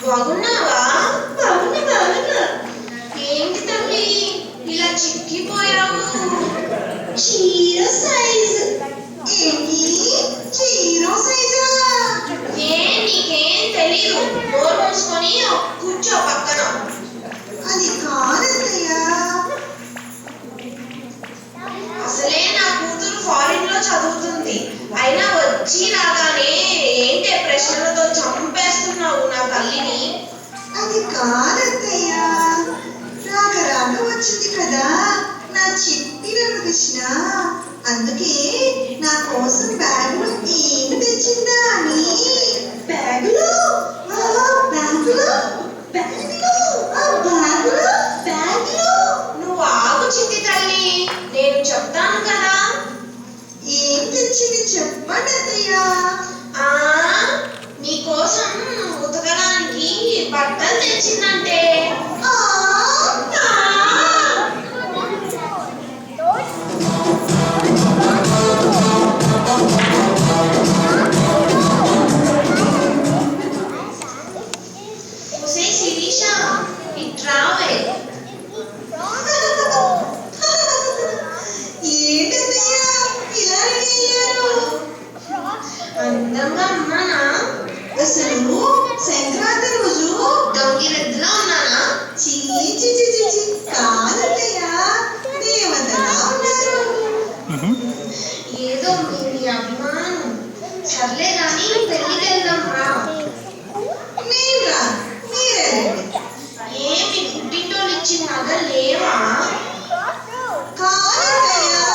బాగున్నావా? బాగున్నా. ఏంటి తల్లి ఇలా చిక్కిపోయావు? చీర సైజు. ఏంటి చీర సైజా? నీకేం తెలీదు. నోరు మూసుకొని కూర్చో పక్కన. అది కాదయ్యా. అసలే నా కూతురు ఫారిన్ లో చదువుతుంది. అయినా వచ్చి రాగానే ఏంటి ప్రశ్నలతో చంపేస్తున్నావు నా తల్లిని? అది కాదయ్యా, రాక వచ్చింది కదా నా చిట్టి కృష్ణ. అందుకే నా కోసం బ్యాగులో ఏమి తెచ్చిందా అని. బ్యాగులో నువ్వు ఆగు చిట్టి తల్లి, నేను చెప్తాను కదా. ఏం తెచ్చింది చెప్పండి అత్తయ్యా. నీకోసం ఉతకడానికి బట్టలు తెచ్చిందంటే. అందంగా ఉన్నానా? అసలు సంక్రాంతి రోజు గంగిరెద్దులా ఉన్నానా? కాదయ్యా, దేవతలా ఉన్నారు. ఏదో మీ అభిమానం. సర్లే గాని పెళ్లికి వెళ్దాం రా. ఏమి పుట్టింటోళ్ళు ఇచ్చిన నగలు లేవా? కాదయ్యా,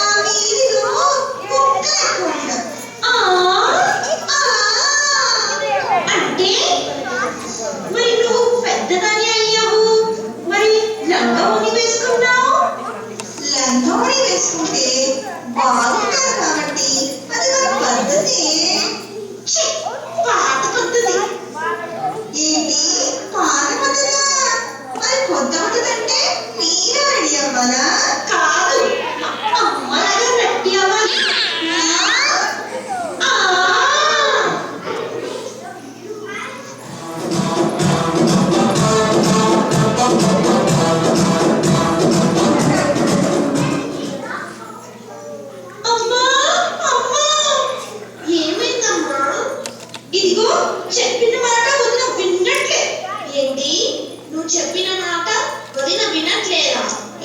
ఆ వీధిలో అంటే మరి నువ్వు పెద్దదాని అయ్యావు, మరి లంగావోణి వేసుకున్నావు. లంగావోణి వేసుకుంటే బాగుంటారు కాబట్టి అది మన పద్ధతి. పాత పద్ధతి ఏంటి? పాత పద్ధతా? మరి కొత్త పద్ధతి అంటే మీరే రెడీ అవ్వాలా? కాదు, అమ్మలాగా రెడీ అవ్వాలి. ఇదిగో చెప్పిన మాట వదిన వినట్లే. ఏంటి నువ్వు చెప్పిన మాట వదిన వినట్లేదా?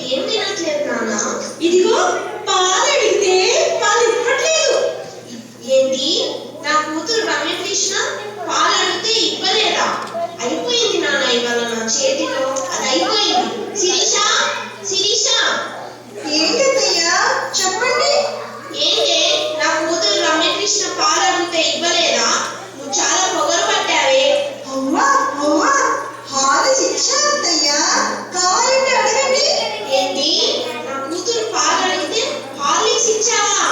ఏం వినట్లేదు నాన్న? ఇదిగో పాలు అడిగితే పాలు ఇవ్వట్లేదు. ఏంటి నా కూతురు రమ్యకృష్ణ పాలు అడిగితే ఇవ్వలేదా? అయిపోయింది నాన్న, ఇవాళ నా చేతిలో అది అయిపోయింది. శిరీష ఏంటయ్యా చెప్పండి. ఏంటే నా కూతురు రమ్యకృష్ణ పాలు అడిగితే ఇవ్వలేదా? చాలా పొగరు పట్టావే. శిక్షయ్యా, కావాలంటే అడగండి. ఏంటి నా కూతురు పాలు అడిగితే హార్లిక్స్ ఇచ్చావా?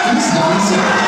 It's